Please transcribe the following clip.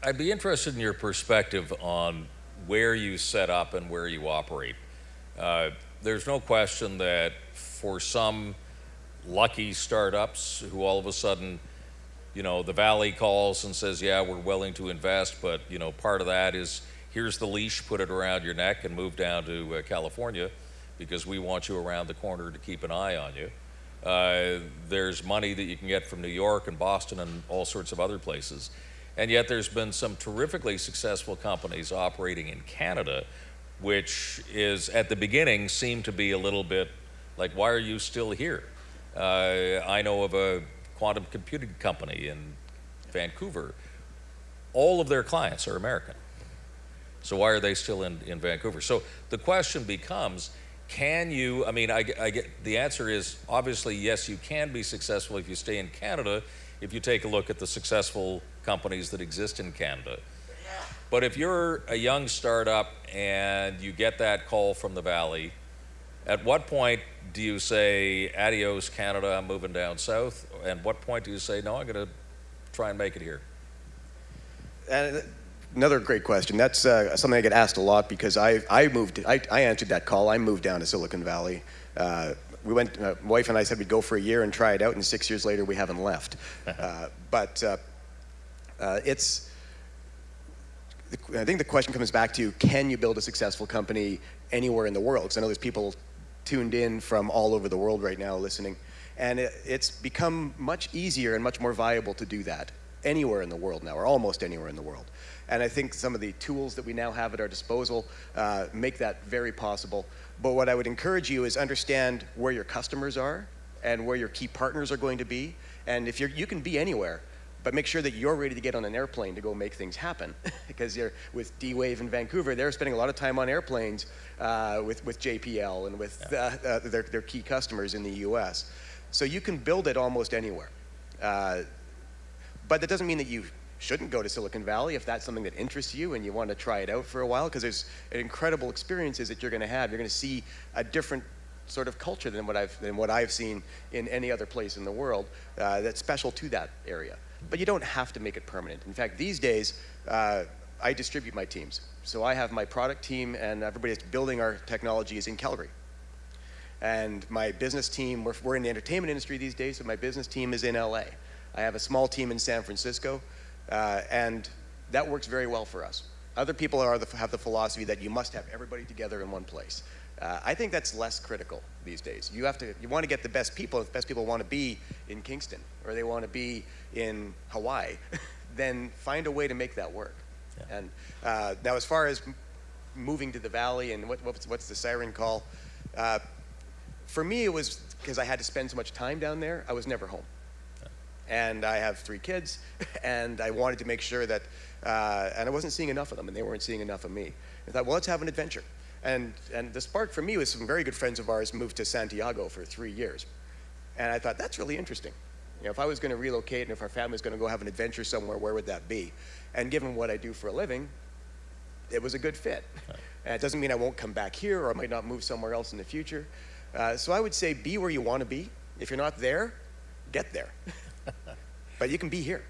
I'd be interested in your perspective on where you set up and where you operate. There's no question that for some lucky startups who all of a sudden, the Valley calls and says, yeah, we're willing to invest, but, part of that is here's the leash, put it around your neck and move down to California because we want you around the corner to keep an eye on you. There's money that you can get from New York and Boston and all sorts of other places. And yet there's been some terrifically successful companies operating in Canada, which is at the beginning seemed to be a little bit like, why are you still here? I know of a quantum computing company in Vancouver. All of their clients are American. So why are they still in Vancouver? So the question becomes, can you, I get, the answer is obviously yes, you can be successful if you stay in Canada, if you take a look at the successful companies that exist in Canada. But if you're a young startup and you get that call from the Valley, at what point do you say, adios Canada, I'm moving down south? And what point do you say, no, I'm going to try and make it here? Another great question. That's something I get asked a lot because I answered that call. I moved down to Silicon Valley. We went, my wife and I said we'd go for a year and try it out, and 6 years later we haven't left. I think the question comes back to, can you build a successful company anywhere in the world? Because I know there's people tuned in from all over the world right now listening. And it's become much easier and much more viable to do that anywhere in the world now, or almost anywhere in the world. And I think some of the tools that we now have at our disposal make that very possible. But what I would encourage you is understand where your customers are and where your key partners are going to be. And if you can be anywhere, but make sure that you're ready to get on an airplane to go make things happen. Because you're with D-Wave in Vancouver, they're spending a lot of time on airplanes with JPL and with their key customers in the US. So you can build it almost anywhere. But that doesn't mean that you shouldn't go to Silicon Valley if that's something that interests you and you want to try it out for a while, because there's incredible experiences that you're going to have. You're going to see a different sort of culture than what I've seen in any other place in the world that's special to that area. But you don't have to make it permanent. In fact, these days, I distribute my teams. So I have my product team, and everybody that's building our technology is in Calgary. And my business team, we're in the entertainment industry these days, so my business team is in LA. I have a small team in San Francisco, and that works very well for us. Other people have the philosophy that you must have everybody together in one place. I think that's less critical these days. You want to get the best people. If the best people want to be in Kingston or they want to be in Hawaii, then find a way to make that work. Yeah. And now, as far as moving to the Valley and what's the siren call, for me it was because I had to spend so much time down there. I was never home. And I have 3 kids, and I wanted to make sure that, and I wasn't seeing enough of them, and they weren't seeing enough of me. I thought, well, let's have an adventure. And the spark for me was some very good friends of ours moved to Santiago for 3 years. And I thought, that's really interesting. If I was going to relocate and if our family was going to go have an adventure somewhere, where would that be? And given what I do for a living, it was a good fit. And it doesn't mean I won't come back here or I might not move somewhere else in the future. So I would say be where you want to be. If you're not there, get there. But you can be here.